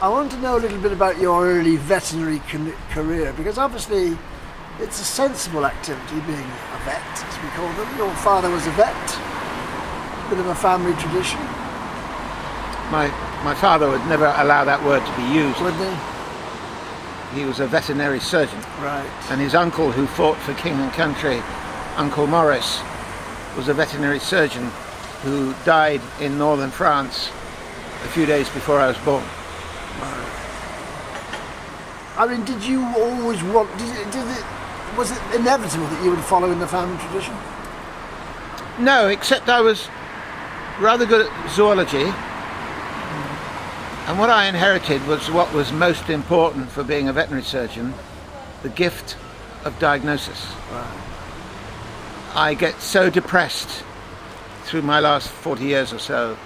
I want to know a little bit about your early veterinary career, because obviously it's a sensible activity being a vet, as we call them. Your father was a vet, bit of a family tradition. My father would never allow that word to be used. Wouldn't he? He was a veterinary surgeon. Right. And his uncle, who fought for king and country, Uncle Maurice, was a veterinary surgeon who died in northern France a few days before I was born. Right. I mean, did you always want... was it inevitable that you would follow in the family tradition? No, except I was rather good at zoology. And what I inherited was what was most important for being a veterinary surgeon, the gift of diagnosis. Right. I get so depressed through my last 40 years or so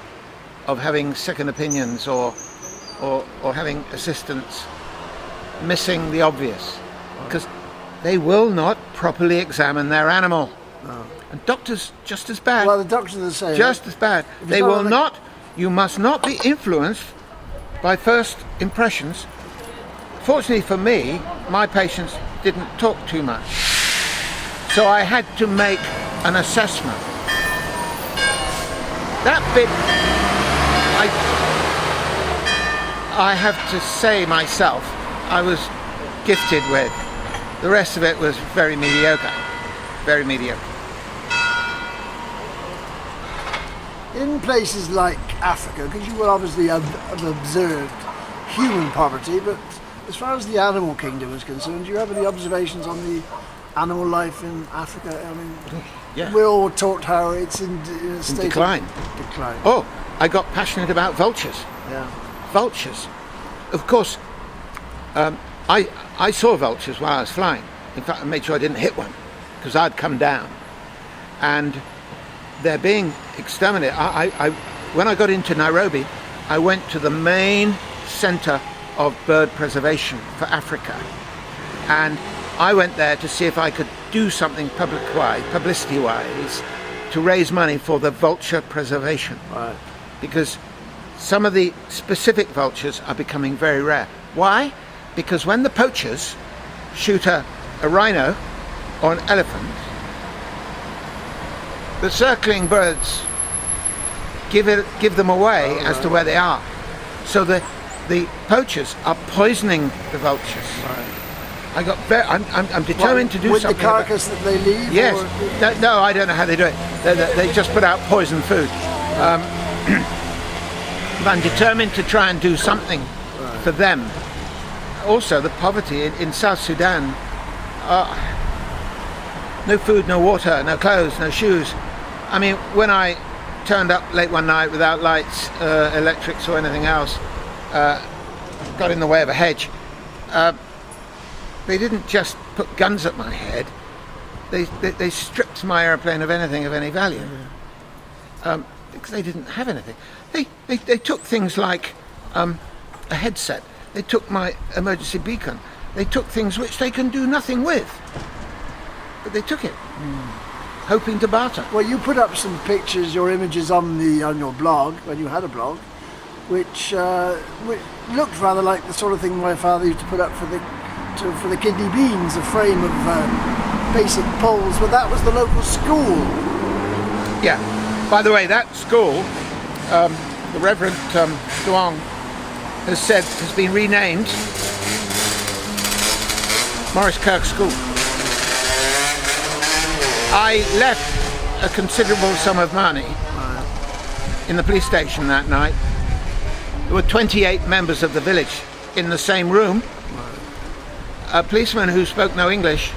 of having second opinions or having assistants missing the obvious, because they will not properly examine their animal. No. And doctors just as bad. Well, the doctors are the same. Just as bad. They will not, you must not be influenced by first impressions. Fortunately for me, my patients didn't talk too much. So I had to make an assessment. That bit, I have to say myself, I was gifted with. The rest of it was very mediocre. Very mediocre. In places like Africa, because you will obviously have observed human poverty, but as far as the animal kingdom is concerned, do you have any observations on the animal life in Africa? I mean, yeah. We're all taught how it's in a state decline. of decline. Oh, I got passionate about vultures. Yeah. Vultures. Of course, I saw vultures while I was flying. In fact, I made sure I didn't hit one, because I'd come down. And they're being exterminated. When I got into Nairobi, I went to the main centre of bird preservation for Africa, and I went there to see if I could do something publicity-wise, to raise money for the vulture preservation. Right. Because some of the specific vultures are becoming very rare. Why? Because when the poachers shoot a rhino or an elephant, the circling birds give them away as to where they are. So the poachers are poisoning the vultures. Right. I'm determined to do with something. With the carcass that they leave? Yes. No, I don't know how they do it. They just put out poison food. But I'm determined to try and do something for them. Also, the poverty in South Sudan. No food, no water, no clothes, no shoes. I mean, when I turned up late one night without lights, electrics or anything else, got in the way of a hedge, they didn't just put guns at my head, they stripped my airplane of anything of any value, because they didn't have anything. They took things like a headset, they took my emergency beacon, they took things which they can do nothing with, but they took it, hoping to barter. Well, you put up some pictures, your images on your blog, when you had a blog, which looked rather like the sort of thing my father used to put up for the kidney beans, a frame of basic poles, but that was the local school. Yeah. By the way, that school, the Reverend Duong has been renamed Maurice Kirk School. I left a considerable sum of money in the police station that night. There were 28 members of the village in the same room. A policeman who spoke no English,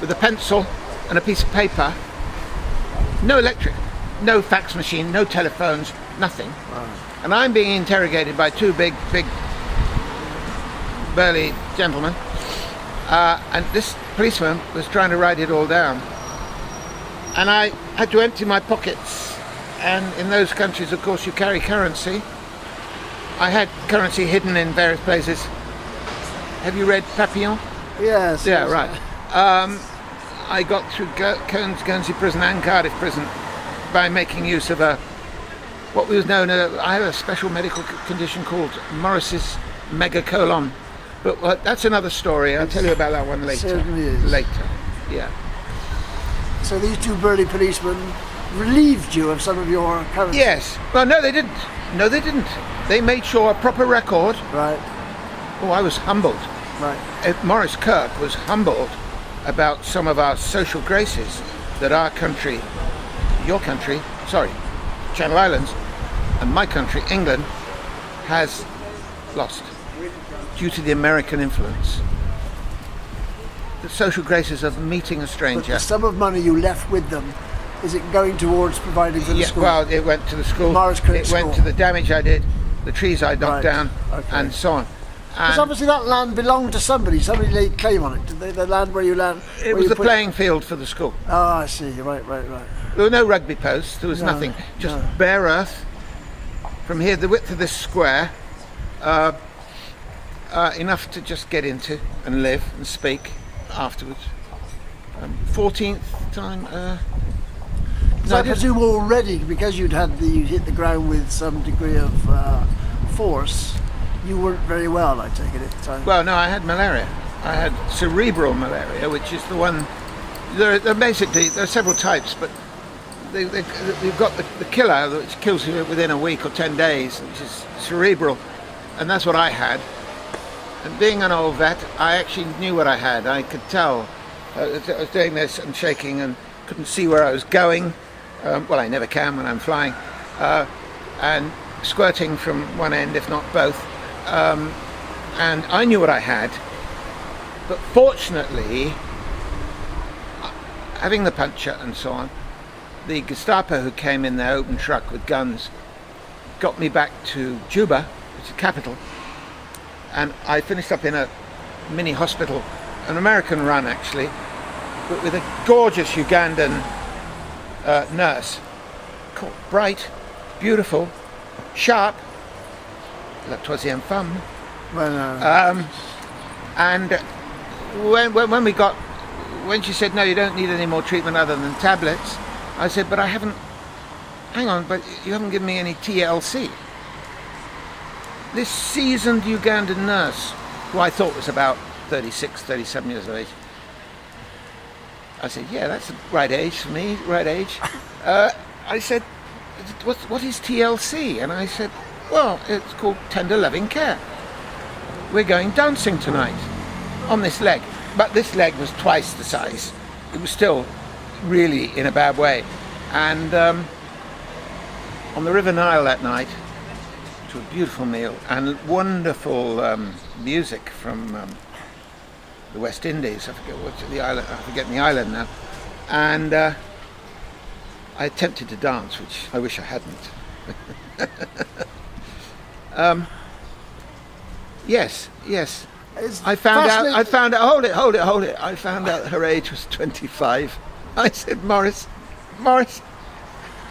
with a pencil and a piece of paper. No electric, no fax machine, no telephones, nothing. And I'm being interrogated by two big burly gentlemen. And this policeman was trying to write it all down. And I had to empty my pockets. And in those countries, of course, you carry currency. I had currency hidden in various places. Have you read Papillon? Yes. Yeah, yes. right. I got through Guernsey prison and Cardiff prison by making use of what was known as, I have a special medical condition called Maurice's megacolon. But that's another story. I'll tell you about that one later. Certainly is. Later, yeah. So these two burly policemen relieved you of some of your currency? Yes. Well, no, they didn't. No, they didn't. They made sure a proper record. Right. Oh, I was humbled. Right. Maurice Kirk was humbled about some of our social graces that our country, your country, sorry, Channel Islands, and my country, England, has lost due to the American influence. The social graces of meeting a But stranger. the sum of money you left with them, is it going towards providing for the school? Well, it went to the school. Maurice Kirk It went School. to the damage I did, the trees I knocked Right. down, Okay. and so on. Because And obviously that land belonged to somebody. Somebody laid claim on it. Did they, the land where you land? it was the playing field for the school. Oh, I see. Right. There were no rugby posts. There was No, nothing. Just no. bare earth. From here, the width of this square, enough to just get into and live and speak afterwards. 14th time. So I presume already, because you'd hit the ground with some degree of force, you weren't very well, I take it at the time. Well, no, I had malaria. I had cerebral malaria, which is the one. There are several types, but you've got the killer, which kills you within a week or 10 days, which is cerebral, and that's what I had. And being an old vet, I actually knew what I had. I could tell. I was doing this and shaking and couldn't see where I was going. Well, I never can when I'm flying. And squirting from one end, if not both. And I knew what I had. But fortunately, having the puncture and so on, the Gestapo who came in their open truck with guns got me back to Juba, which is the capital. And I finished up in a mini hospital, an American run actually, but with a gorgeous Ugandan nurse, called bright, beautiful, sharp, la troisième femme. Well, And when she said, no, you don't need any more treatment other than tablets, I said, but I haven't, hang on, but you haven't given me any TLC. This seasoned Ugandan nurse, who I thought was about 36, 37 years of age, I said, yeah, that's the right age for me, right age. I said, what is TLC? And I said, well, it's called tender loving care. We're going dancing tonight on this leg. But this leg was twice the size. It was still really in a bad way. And on the River Nile that night, to a beautiful meal and wonderful music from the West Indies. I forget what's the island. I forget the island now. And I attempted to dance, which I wish I hadn't. Yes. it's I found fascinating. out. Hold it. I found out her age was 25. I said, Maurice,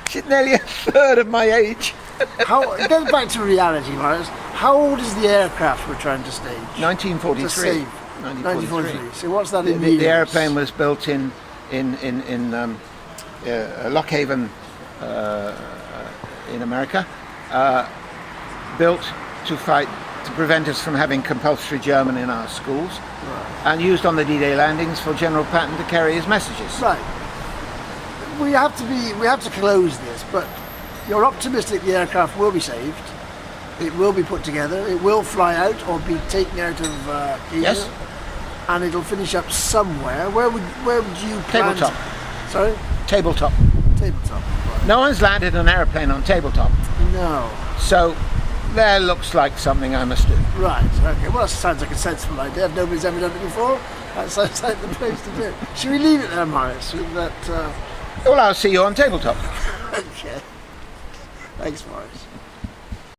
she's nearly a third of my age. Get back to reality, Maurice. How old is the aircraft we're trying to stage? 1943. To save. 1943. So what's that in The years? airplane was built in Lock Haven in America, built to prevent us from having compulsory German in our schools, Right. and used on the D-Day landings for General Patton to carry his messages. Right. We have to close this, but you're optimistic the aircraft will be saved. It will be put together. It will fly out or be taken out of here. Yes. And it'll finish up somewhere. Where would you plan? Tabletop. Sorry? Tabletop. Tabletop. Right. No one's landed an airplane on tabletop, No. so there looks like something I must do. Right. Okay. Well, that sounds like a sensible idea. If nobody's ever done it before, that sounds like the place to do it. Should we leave it there, Maurice? With that. Well, I'll see you on tabletop. Okay. Thanks, Maurice.